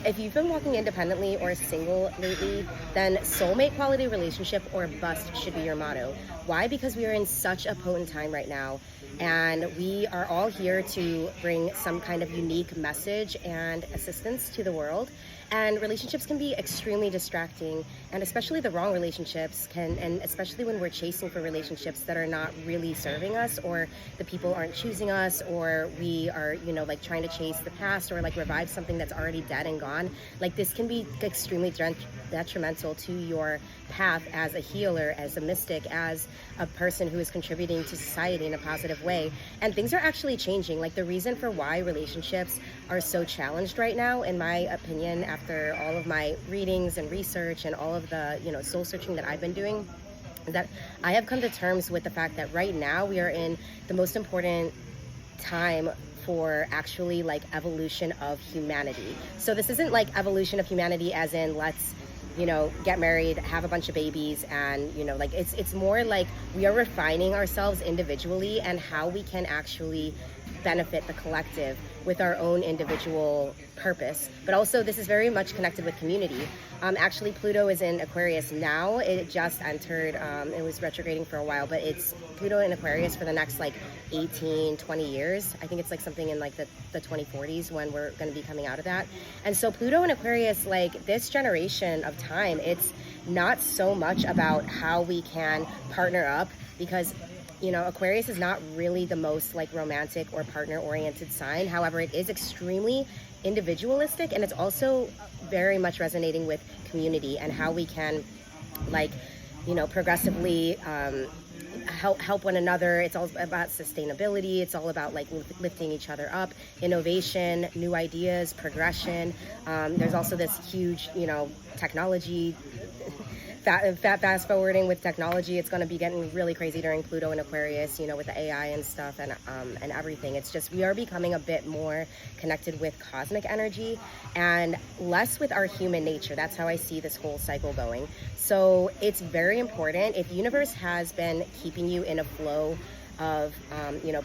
If you've been walking independently or single lately, then soulmate quality relationship or bust should be your motto. Why? Because we are in such a potent time right now, and we are all here to bring some kind of unique message and assistance to the world. And relationships can be extremely distracting, and especially the wrong relationships can, and especially when we're chasing for relationships that are not really serving us, or the people aren't choosing us, or we are, like trying to chase the past or like revive something that's already dead and gone. Like, this can be extremely detrimental to your path as a healer, as a mystic, as a person who is contributing to society in a positive way. And things are actually changing. Like, the reason for why relationships are so challenged right now, in my opinion, after all of my readings and research and all of the, soul searching that I've been doing, is that I have come to terms with the fact that right now we are in the most important time for actually like evolution of humanity. So this isn't like evolution of humanity as in let's get married, have a bunch of babies, and like it's more like we are refining ourselves individually and how we can actually benefit the collective with our own individual purpose. But also this is very much connected with community. Actually, Pluto is in Aquarius now. It just entered, it was retrograding for a while, but it's Pluto in Aquarius for the next like 18, 20 years. I think it's like something in like the 2040s when we're going to be coming out of that. And so Pluto in Aquarius, like this generation of time, it's not so much about how we can partner up, because Aquarius is not really the most like romantic or partner oriented sign. However, it is extremely individualistic, and it's also very much resonating with community and how we can like, progressively help one another. It's all about sustainability. It's all about like lifting each other up, innovation, new ideas, progression. There's also this huge, technology, fast forwarding with technology. It's going to be getting really crazy during Pluto and Aquarius, with the AI and stuff and everything. It's just we are becoming a bit more connected with cosmic energy and less with our human nature. That's how I see this whole cycle going. So it's very important. If universe has been keeping you in a flow of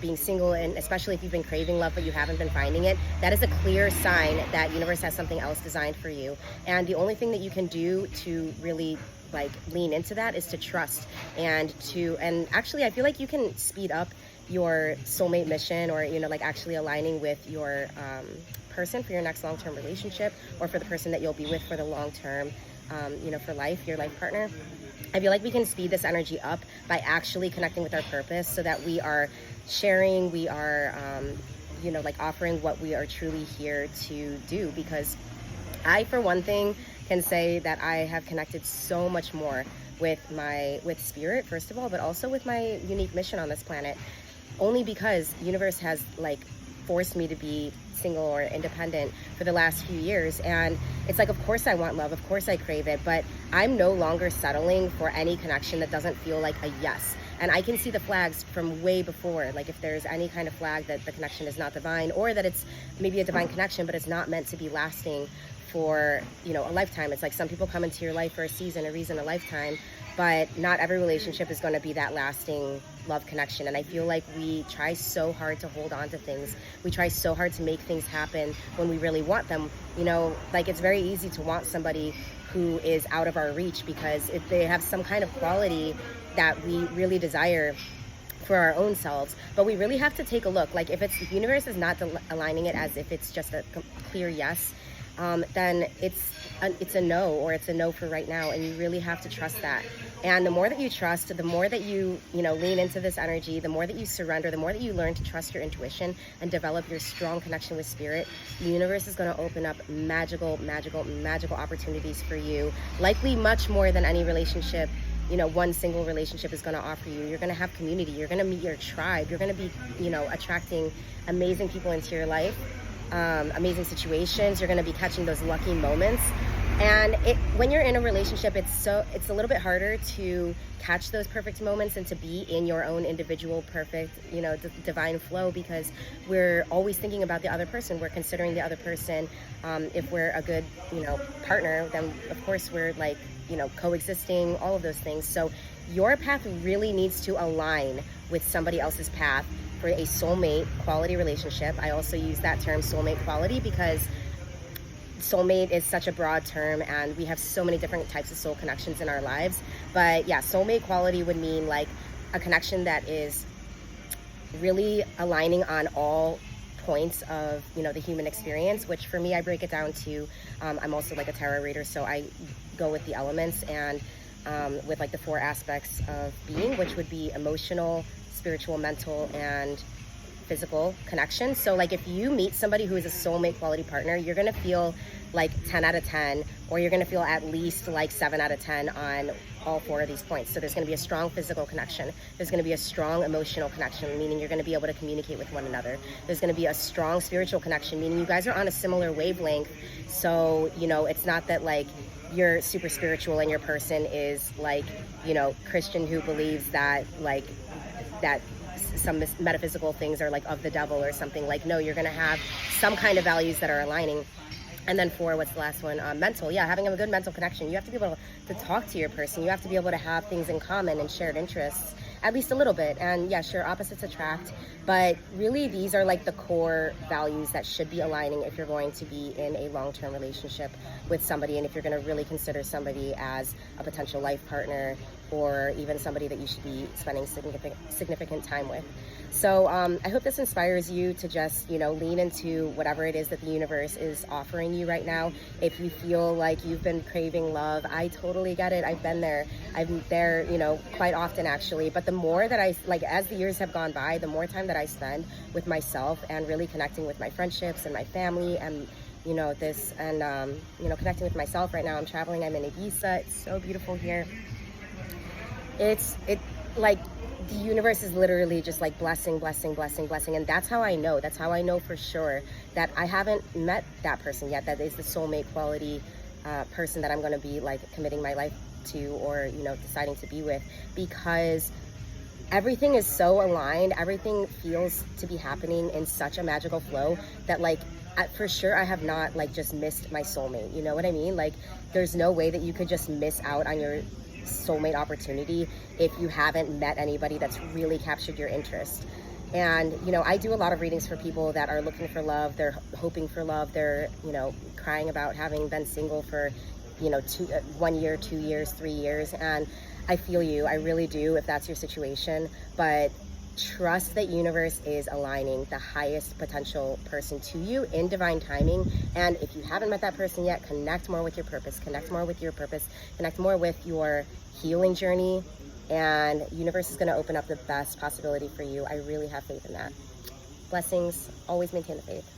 being single, and especially if you've been craving love but you haven't been finding it, that is a clear sign that universe has something else designed for you. And the only thing that you can do to really like lean into that is to trust and actually I feel like you can speed up your soulmate mission, or like actually aligning with your person for your next long-term relationship, or for the person that you'll be with for the long term, for life, your life partner. I feel like we can speed this energy up by actually connecting with our purpose, so that we are sharing, we are like offering what we are truly here to do. Because I, for one thing, can say that I have connected so much more with spirit, first of all, but also with my unique mission on this planet, only because universe has like forced me to be single or independent for the last few years. And it's like, of course I want love, of course I crave it, but I'm no longer settling for any connection that doesn't feel like a yes. And I can see the flags from way before, like if there's any kind of flag that the connection is not divine, or that it's maybe a divine connection but it's not meant to be lasting for a lifetime. It's like some people come into your life for a season, a reason, a lifetime, but not every relationship is going to be that lasting love connection. And I feel like we try so hard to hold on to things. We try so hard to make things happen when we really want them. Like it's very easy to want somebody who is out of our reach, because if they have some kind of quality that we really desire for our own selves. But we really have to take a look. Like if the universe is not aligning it as if it's just a clear yes, then it's a no, or it's a no for right now. And you really have to trust that. And the more that you trust, the more that you lean into this energy, the more that you surrender, the more that you learn to trust your intuition and develop your strong connection with spirit, the universe is going to open up magical opportunities for you, likely much more than any relationship one single relationship is going to offer you. You're going to have community. You're going to meet your tribe. You're going to be attracting amazing people into your life, amazing situations. You're going to be catching those lucky moments. And when you're in a relationship, it's a little bit harder to catch those perfect moments and to be in your own individual perfect, divine flow, because we're always thinking about the other person. We're considering the other person. If we're a good, partner, then of course we're like, coexisting, all of those things. So your path really needs to align with somebody else's path for a soulmate quality relationship. I also use that term soulmate quality because soulmate is such a broad term, and we have so many different types of soul connections in our lives. But yeah, soulmate quality would mean like a connection that is really aligning on all points of, you know, the human experience, which for me, I break it down to, I'm also like a tarot reader, so I go with the elements and with like the 4 aspects of being, which would be emotional, spiritual, mental, and physical connection. So like if you meet somebody who is a soulmate quality partner, you're gonna feel like 10 out of 10, or you're gonna feel at least like 7 out of 10 on all 4 of these points. So there's gonna be a strong physical connection. There's gonna be a strong emotional connection, meaning you're gonna be able to communicate with one another. There's gonna be a strong spiritual connection, meaning you guys are on a similar wavelength. So, you know, it's not that like you're super spiritual and your person is like, you know, Christian who believes that like that some metaphysical things are like of the devil or something. Like, no, you're gonna have some kind of values that are aligning. And then 4, what's the last one? Mental. Yeah, having a good mental connection. You have to be able to talk to your person. You have to be able to have things in common and shared interests, at least a little bit. And yeah, sure, opposites attract, but really these are like the core values that should be aligning if you're going to be in a long-term relationship with somebody, and if you're going to really consider somebody as a potential life partner, or even somebody that you should be spending significant time with. So I hope this inspires you to just, you know, lean into whatever it is that the universe is offering you right now. If you feel like you've been craving love, I totally get it. I've been there. I'm there, you know, quite often actually. But the more that I, like, as the years have gone by, the more time that I spend with myself and really connecting with my friendships and my family and, you know, this, and, you know, connecting with myself right now. I'm traveling. I'm in Ibiza. It's so beautiful here. It's like the universe is literally just like blessing, blessing, blessing, blessing. And that's how I know. That's how I know for sure that I haven't met that person yet. That is the soulmate quality person that I'm going to be like committing my life to, or, you know, deciding to be with, because everything is so aligned. Everything feels to be happening in such a magical flow that like, for sure, I have not like just missed my soulmate. You know what I mean? Like, there's no way that you could just miss out on your soulmate opportunity if you haven't met anybody that's really captured your interest. And, you know, I do a lot of readings for people that are looking for love. They're hoping for love. They're, you know, crying about having been single for, you know, 1 year, 2 years, 3 years. And I feel you. I really do, if that's your situation. But trust that universe is aligning the highest potential person to you in divine timing. And if you haven't met that person yet, connect more with your purpose, connect more with your healing journey, and universe is going to open up the best possibility for you. I really have faith in that. Blessings. Always maintain the faith.